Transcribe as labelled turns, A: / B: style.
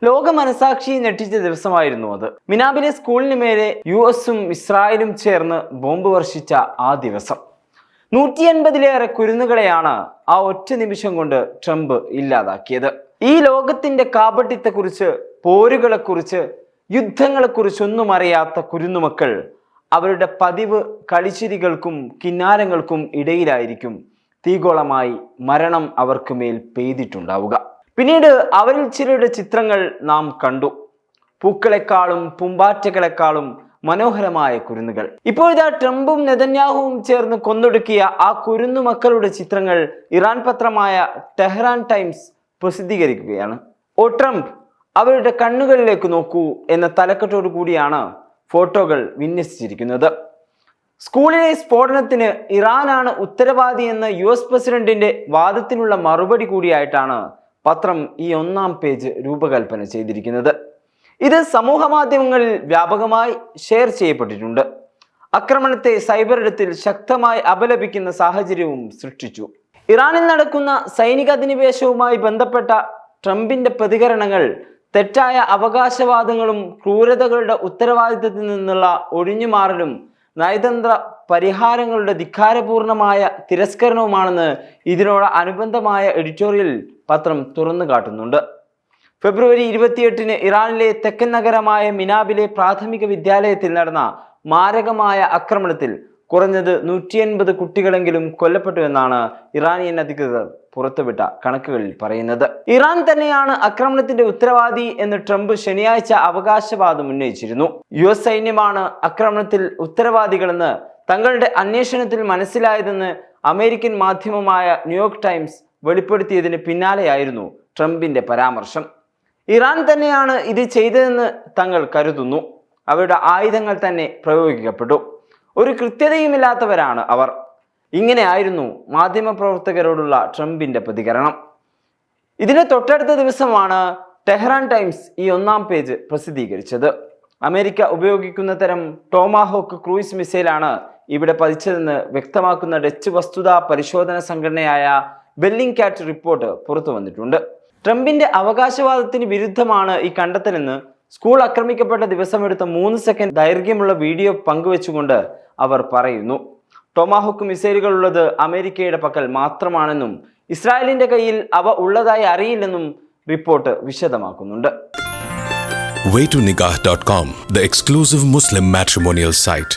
A: ലോക മനസാക്ഷിയെ ഞെട്ടിച്ച ദിവസമായിരുന്നു അത്. മിനാബിലെ സ്കൂളിന് മേലെ US-ഉം ഇസ്രായേലും ചേർന്ന് ബോംബ് വർഷിച്ച ആ ദിവസം 150-ലേറെ കുരുന്നുകളെയാണ് ആ ഒറ്റ നിമിഷം കൊണ്ട് ട്രംപ് ഇല്ലാതാക്കിയത്. ഈ ലോകത്തിന്റെ കാപട്യത്തെക്കുറിച്ച്, പോരുകളെക്കുറിച്ച്, യുദ്ധങ്ങളെക്കുറിച്ചൊന്നും അറിയാത്ത കുരുന്നുമക്കൾ അവരുടെ പതിവ് കളിച്ചിരികൾക്കും കിന്നാരങ്ങൾക്കും ഇടയിലായിരിക്കും തീഗോളമായി മരണം അവർക്ക് മേൽ പെയ്തിട്ടുണ്ടാവുക. പിന്നീട് അവരിൽ ചിലരുടെ ചിത്രങ്ങൾ നാം കണ്ടു. പൂക്കളെക്കാളും പൂമ്പാറ്റകളെക്കാളും മനോഹരമായ കുരുന്നുകൾ. ഇപ്പോഴിതാ ട്രംപും നെതന്യാഹുവും ചേർന്ന് കൊന്നൊടുക്കിയ ആ കുരുന്നു മക്കളുടെ ചിത്രങ്ങൾ ഇറാൻ പത്രമായ ടെഹ്റാൻ ടൈംസ് പ്രസിദ്ധീകരിക്കുകയാണ്. ഓ ട്രംപ്, അവരുടെ കണ്ണുകളിലേക്ക് നോക്കൂ എന്ന തലക്കെട്ടോടു കൂടിയാണ് ഫോട്ടോകൾ വിന്യസിച്ചിരിക്കുന്നത്. സ്കൂളിലെ സ്ഫോടനത്തിന് ഇറാനാണ് ഉത്തരവാദി എന്ന US പ്രസിഡന്റിന്റെ വാദത്തിനുള്ള മറുപടി കൂടിയായിട്ടാണ് പത്രം ഈ ഒന്നാം പേജ് രൂപകൽപ്പന ചെയ്തിരിക്കുന്നത്. ഇത് സമൂഹ മാധ്യമങ്ങളിൽ വ്യാപകമായി ഷെയർ ചെയ്യപ്പെട്ടിട്ടുണ്ട്. ആക്രമണത്തെ സൈബർ ഇടത്തിൽ ശക്തമായി അപലപിക്കുന്ന സാഹചര്യവും സൃഷ്ടിച്ചു. ഇറാനിൽ നടക്കുന്ന സൈനിക അധിനിവേശവുമായി ബന്ധപ്പെട്ട ട്രംപിന്റെ പ്രതികരണങ്ങൾ തെറ്റായ അവകാശവാദങ്ങളും ക്രൂരതകളുടെ ഉത്തരവാദിത്തത്തിൽ നിന്നുള്ള ഒഴിഞ്ഞുമാറലും നയതന്ത്ര പരിഹാരങ്ങളുടെ ധിക്കാരപൂർണമായ തിരസ്കരണവുമാണെന്ന് ഇതിനോട് അനുബന്ധമായ എഡിറ്റോറിയൽ പത്രം തുറന്നു കാട്ടുന്നുണ്ട്. ഫെബ്രുവരി 28-ന് ഇറാനിലെ തെക്കൻ നഗരമായ മിനാബിലെ പ്രാഥമിക വിദ്യാലയത്തിൽ നടന്ന മാരകമായ ആക്രമണത്തിൽ കുറഞ്ഞത് 180 കുട്ടികളെങ്കിലും കൊല്ലപ്പെട്ടു എന്നാണ് ഇറാനിയൻ അധികൃതർ പുറത്തുവിട്ട കണക്കുകളിൽ പറയുന്നത്. ഇറാൻ തന്നെയാണ് ആക്രമണത്തിന്റെ ഉത്തരവാദി എന്ന് ട്രംപ് ശനിയാഴ്ച അവകാശവാദം ഉന്നയിച്ചിരുന്നു. US സൈന്യമാണ് ആക്രമണത്തിൽ ഉത്തരവാദികളെന്ന് തങ്ങളുടെ അന്വേഷണത്തിൽ മനസ്സിലായതെന്ന് അമേരിക്കൻ മാധ്യമമായ ന്യൂയോർക്ക് ടൈംസ് വെളിപ്പെടുത്തിയതിന് പിന്നാലെയായിരുന്നു ട്രംപിന്റെ പരാമർശം. ഇറാൻ തന്നെയാണ് ഇത് ചെയ്തതെന്ന് തങ്ങൾ കരുതുന്നു. അവരുടെ ആയുധങ്ങൾ തന്നെ പ്രയോഗിക്കപ്പെട്ടു. ഒരു കൃത്യതയുമില്ലാത്തവരാണ് അവർ. ഇങ്ങനെയായിരുന്നു മാധ്യമപ്രവർത്തകരോടുള്ള ട്രംപിന്റെ പ്രതികരണം. ഇതിന് തൊട്ടടുത്ത ദിവസമാണ് ടെഹ്റാൻ ടൈംസ് ഈ ഒന്നാം പേജ് പ്രസിദ്ധീകരിച്ചത്. അമേരിക്ക ഉപയോഗിക്കുന്ന തരം ടോമാഹോക്ക് ക്രൂയിസ് മിസൈലാണ് ഇവിടെ പതിച്ചതെന്ന് വ്യക്തമാക്കുന്ന ഡച്ച് വസ്തുതാ പരിശോധന സംഘടനയായ ബെല്ലിംഗ്കാറ്റ് റിപ്പോർട്ട് പുറത്തു വന്നിട്ടുണ്ട്. ട്രംപിന്റെ അവകാശവാദത്തിന് വിരുദ്ധമാണ് ഈ കണ്ടെത്തലെന്ന് സ്കൂൾ ആക്രമിക്കപ്പെട്ട ദിവസമെടുത്ത 3 സെക്കൻഡ് ദൈർഘ്യമുള്ള വീഡിയോ പങ്കുവെച്ചുകൊണ്ട് അവർ പറയുന്നു. ടോമാഹോക്ക് മിസൈലുകൾ ഉള്ളത് അമേരിക്കയുടെ പക്കൽ മാത്രമാണെന്നും ഇസ്രായേലിന്റെ കയ്യിൽ അവ ഉള്ളതായി അറിയില്ലെന്നും report വിശദമാക്കുന്നുണ്ട്.
B: Waytonikah.com, the exclusive Muslim matrimonial site.